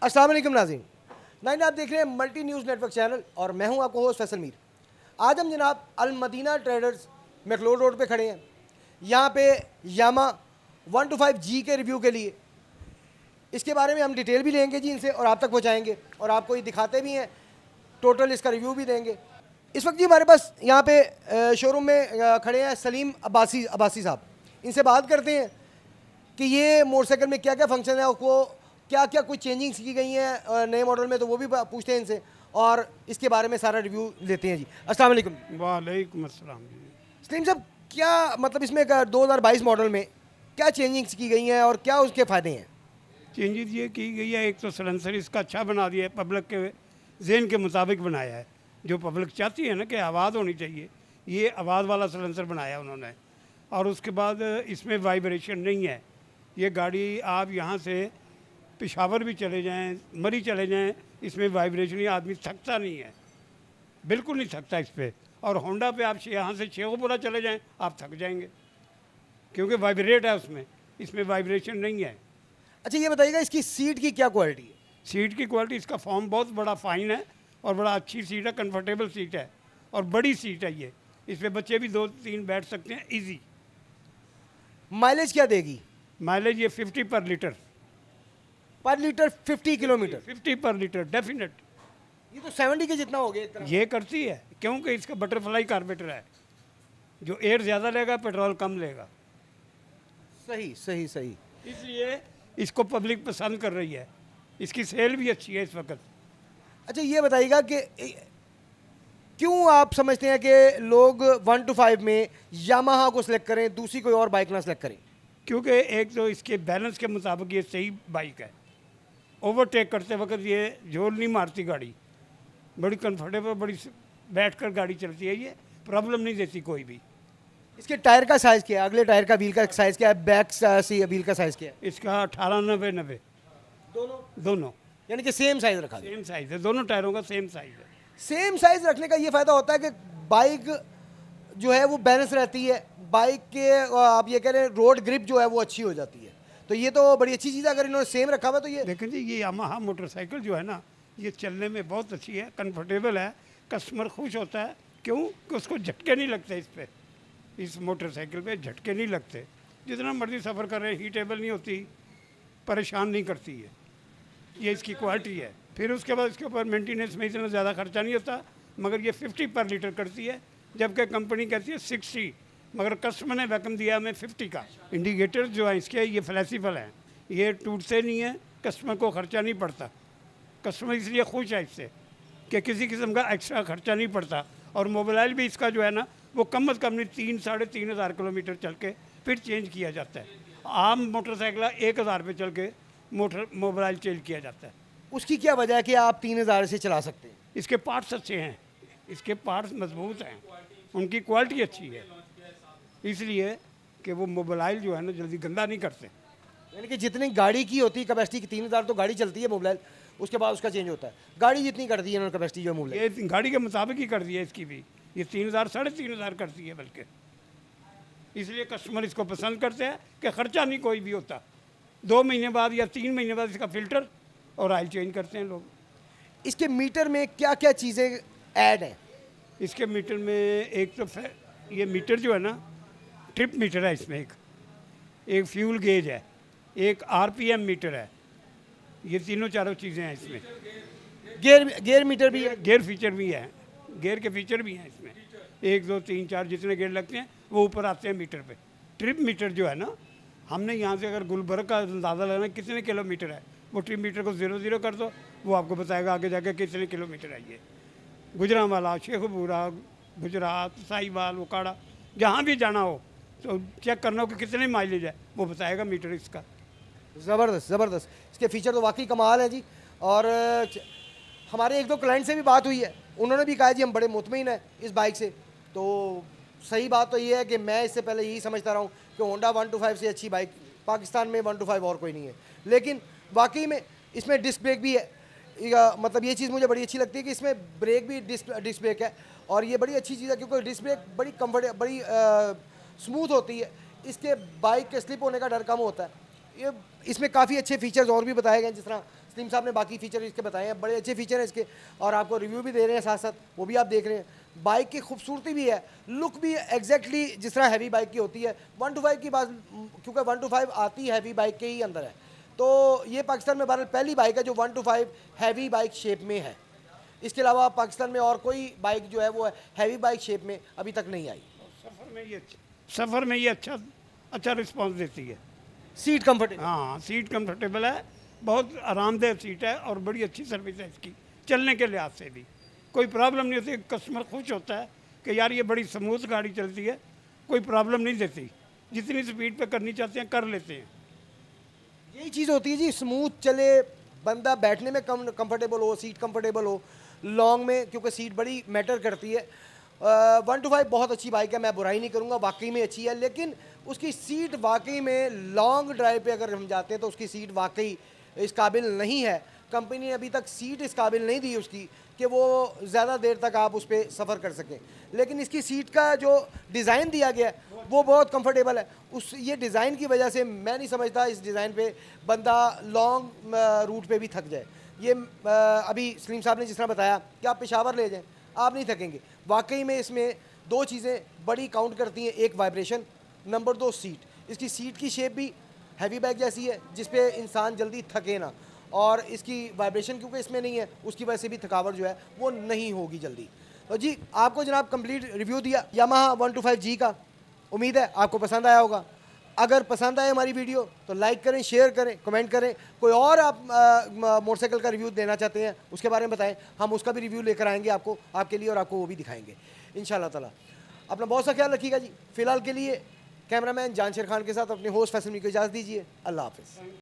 अस्सलाम वालेकुम नाज़रीन। नाइन आप देख रहे हैं मल्टी न्यूज़ नेटवर्क चैनल और मैं हूं आपको होस्ट फैसल मीर। आज हम जनाब अल मदीना ट्रेडर्स मैकलोड रोड पे खड़े हैं। यहां पे यामा 125G के रिव्यू के लिए इसके बारे में हम डिटेल भी लेंगे जी इनसे और आप तक पहुंचाएंगे और आपको ये दिखाते भी हैं, टोटल इसका रिव्यू भी देंगे। इस वक्त जी हमारे पास यहाँ पे शोरूम में खड़े हैं सलीम अब्बासी साहब। इनसे बात करते हैं कि ये मोटरसाइकिल में क्या क्या फंक्शन है और वो क्या क्या कुछ चेंजिंग्स की गई हैं नए मॉडल में, तो वो भी पूछते हैं इनसे और इसके बारे में सारा रिव्यू लेते हैं जी। अस्सलाम वालेकुम। वालेकुम अस्सलाम जी। सलीम साहब, क्या मतलब इसमें 2022 मॉडल में क्या चेंजिंग्स की गई हैं और क्या उसके फ़ायदे हैं? चेंजेस ये की गई है, एक तो सलेंसर इसका अच्छा बना दिया है, पब्लिक के जहन के मुताबिक बनाया है। जो पब्लिक चाहती है ना कि आवाज़ होनी चाहिए, ये आवाज़ वाला सलेंसर बनाया उन्होंने। और उसके बाद इसमें वाइब्रेशन नहीं है। ये गाड़ी आप यहाँ से पेशावर भी चले जाएं, मरी चले जाएं, इसमें वाइब्रेशन ही, आदमी थकता नहीं है, बिल्कुल नहीं थकता इस पर। और होंडा पे आप यहाँ से शेखपुरा चले जाएं, आप थक जाएंगे क्योंकि वाइब्रेट है उसमें, इसमें वाइब्रेशन नहीं है। अच्छा ये बताइएगा इसकी सीट की क्या क्वालिटी है? सीट की क्वालिटी, इसका फॉर्म बहुत बड़ा फाइन है और बड़ा अच्छी सीट है, कंफर्टेबल सीट है और बड़ी सीट है ये। इस पर बच्चे भी 2-3 बैठ सकते हैं इजी। माइलेज क्या देगी? माइलेज ये 50 पर लीटर। पर लीटर 50 किलोमीटर? 50 पर लीटर डेफिनेट। ये तो 70 के जितना हो गया एक तरह। ये करती है क्योंकि इसका बटरफ्लाई कार्बोरेटर है, जो एयर ज़्यादा लेगा पेट्रोल कम लेगा, सही सही सही। इसलिए इसको पब्लिक पसंद कर रही है। इसकी सेल भी अच्छी है इस वक्त। अच्छा ये बताइएगा कि क्यों आप समझते हैं कि लोग 125 में यामाहा को सिलेक्ट करें, दूसरी कोई और बाइक ना सिलेक्ट करें? क्योंकि एक तो इसके बैलेंस के मुताबिक ये सही बाइक है। ओवरटेक करते वक्त ये जोर नहीं मारती गाड़ी, बड़ी कंफर्टेबल, बड़ी बैठ कर गाड़ी चलती है, ये प्रॉब्लम नहीं देती कोई भी। इसके टायर का साइज़ क्या है? अगले टायर का व्हील का साइज़ क्या है? बैक से व्हील का साइज़ क्या है? इसका 18-90 दोनों यानी कि सेम साइज़ रखा गया। सेम साइज़ है, दोनों टायरों का सेम साइज़ है। सेम साइज़ रखने का ये फ़ायदा होता है कि बाइक जो है वो बैलेंस रहती है, बाइक के आप ये कह रहे हैं रोड ग्रिप जो है वो अच्छी हो जाती है। तो ये तो बड़ी अच्छी चीज़ है अगर इन्होंने सेम रखा हुआ तो ये। लेकिन जी ये यामाहा मोटरसाइकिल जो है ना, ये चलने में बहुत अच्छी है, कंफर्टेबल है, कस्टमर खुश होता है। क्यों कि उसको झटके नहीं लगते इस पर, इस मोटरसाइकिल पे झटके नहीं लगते। जितना मर्जी सफ़र कर रहे हैं, हीटेबल नहीं होती, परेशान नहीं करती है, ये इसकी क्वालिटी है। फिर उसके बाद इसके ऊपर मेंटेनेंस में इतना ज़्यादा खर्चा नहीं होता, मगर ये 50 पर लीटर करती है, जबकि कंपनी कहती है 60, मगर कस्टमर ने वैकम दिया हमें 50 का। इंडिकेटर जो है इसके ये फ्लेक्सिबल हैं, ये टूटते नहीं हैं, कस्टमर को खर्चा नहीं पड़ता। कस्टमर इसलिए खुश है इससे कि किसी किस्म का एक्स्ट्रा खर्चा नहीं पड़ता। और मोबाइल भी इसका जो है ना वो कम अज़ कम नहीं 3-3.5 हज़ार किलोमीटर चल के फिर चेंज किया जाता है। आम मोटरसाइकिल 1,000 पे चल के मोबाइल चेंज किया जाता है। उसकी क्या वजह है कि आप 3,000 से चला सकते हैं? इसके पार्ट्स अच्छे हैं, इसके पार्ट्स मजबूत हैं, उनकी क्वालिटी अच्छी है, इसलिए कि वो मोबाइल जो है ना जल्दी गंदा नहीं करते। यानी कि जितनी गाड़ी की होती है कैपेसिटी की 3,000 तो गाड़ी चलती है मोबाइल, उसके बाद उसका चेंज होता है। गाड़ी जितनी करती है उन्होंने कैपेसिटी जो मोबाइल, ये गाड़ी के मुताबिक ही कर दिया इसकी भी, ये 3,000-3,500 करती है बल्कि। इसलिए कस्टमर इसको पसंद करते हैं कि ख़र्चा नहीं कोई भी होता। 2 महीने बाद या 3 महीने बाद इसका फ़िल्टर और ऑयल चेंज करते हैं लोग। इसके मीटर में क्या क्या चीज़ें ऐड हैं? इसके मीटर में एक तो ये मीटर जो है ना ट्रिप मीटर है, इसमें एक फ्यूल गेज है, एक RPM मीटर है, ये तीनों चारों चीज़ें हैं इसमें। गेयर मीटर भी है? गेयर फीचर भी है, गेयर के फीचर भी हैं इसमें। 1, 2, 3, 4 जितने गेयर लगते हैं वो ऊपर आते हैं मीटर पे। ट्रिप मीटर जो है ना, हमने यहाँ से अगर गुलबर्ग का अंदाज़ा लगाना कितने किलोमीटर है, वो ट्रिप मीटर को 0-0 कर दो, वो आपको बताएगा आगे जाके कितने किलोमीटर है। ये गुजरांवाला, शेखपुरा, गुजरात, साहिवाल, उकाड़ा, जहाँ भी जाना हो तो चेक करना हो कि कितने माइलेज है, वो बताएगा मीटर इसका। ज़बरदस्त ज़बरदस्त, इसके फ़ीचर तो वाकई कमाल है जी। और हमारे 1-2 क्लाइंट से भी बात हुई है, उन्होंने भी कहा जी हम बड़े मुतमईन हैं इस बाइक से। तो सही बात तो ये है कि मैं इससे पहले यही समझता रहा हूँ कि होंडा 125 से अच्छी बाइक पाकिस्तान में 125 और कोई नहीं है, लेकिन वाकई में इसमें डिस्क ब्रेक भी है। मतलब ये चीज़ मुझे बड़ी अच्छी लगती है कि इसमें ब्रेक भी डिस्क ब्रेक है और ये बड़ी अच्छी चीज़ है क्योंकि डिस्क ब्रेक बड़ी कम्फर्ट बड़ी स्मूथ होती है, इसके बाइक के स्लिप होने का डर कम होता है। ये इसमें काफ़ी अच्छे फीचर्स और भी बताए गए हैं, जिस तरह सलीम साहब ने बाकी फीचर इसके बताए हैं, बड़े अच्छे फीचर हैं इसके, और आपको रिव्यू भी दे रहे हैं साथ साथ, वो भी आप देख रहे हैं। बाइक की खूबसूरती भी है, लुक भी एग्जैक्टली जिस तरह हैवी बाइक की होती है। 125 की बात, क्योंकि 125 आती हैवी बाइक के ही अंदर है, तो ये पाकिस्तान में बहरहाल पहली बाइक है जो 125 हैवी बाइक शेप में है। इसके अलावा पाकिस्तान में और कोई बाइक जो है वो हैवी बाइक शेप में अभी तक नहीं आई। सफ़र में ये अच्छा रिस्पांस देती है। सीट कंफर्टेबल, हाँ, सीट कंफर्टेबल है, बहुत आरामदेह सीट है और बड़ी अच्छी सर्विस है इसकी, चलने के लिहाज से भी कोई प्रॉब्लम नहीं होती। कस्टमर खुश होता है कि यार ये बड़ी स्मूथ गाड़ी चलती है, कोई प्रॉब्लम नहीं देती, जितनी स्पीड पे करनी चाहते हैं कर लेते हैं। यही चीज़ होती है जी, स्मूथ चले, बंदा बैठने में कंफर्टेबल हो, सीट कंफर्टेबल हो, लॉन्ग में क्योंकि सीट बड़ी मैटर करती है। 125 बहुत अच्छी बाइक है, मैं बुराई नहीं करूँगा, वाकई में अच्छी है, लेकिन उसकी सीट वाकई में लॉन्ग ड्राइव पे अगर हम जाते हैं तो उसकी सीट वाकई इस काबिल नहीं है। कंपनी ने अभी तक सीट इस काबिल नहीं दी उसकी कि वो ज़्यादा देर तक आप उस पर सफ़र कर सकें, लेकिन इसकी सीट का जो डिज़ाइन दिया गया है वो बहुत कंफर्टेबल है। उस ये डिज़ाइन की वजह से मैं नहीं समझता इस डिज़ाइन पे बंदा लॉन्ग रूट पे भी थक जाए। ये अभी सलीम साहब ने जिस तरह बताया कि आप पेशावर ले जाएं, आप नहीं थकेंगे। वाकई में इसमें दो चीज़ें बड़ी काउंट करती हैं, एक वाइब्रेशन, नंबर 2 सीट। इसकी सीट की शेप भी हैवी बैग जैसी है जिस पे इंसान जल्दी थके ना, और इसकी वाइब्रेशन क्योंकि इसमें नहीं है उसकी वजह से भी थकावट जो है वो नहीं होगी जल्दी। तो जी आपको जनाब कंप्लीट रिव्यू दिया यामाहा 125G का, उम्मीद है आपको पसंद आया होगा। अगर पसंद आए हमारी वीडियो तो लाइक करें, शेयर करें, कमेंट करें। कोई और आप मोटरसाइकिल का रिव्यू देना चाहते हैं उसके बारे में बताएं, हम उसका भी रिव्यू लेकर आएंगे आपको, आपके लिए, और आपको वो भी दिखाएंगे इंशाल्लाह ताला। अपना बहुत सा ख्याल रखिएगा जी। फ़िलहाल के लिए कैमरामैन जान शेर खान के साथ अपने होस्ट फैसल मीर को इजाज़त दीजिए। अल्लाह हाफ़िज़।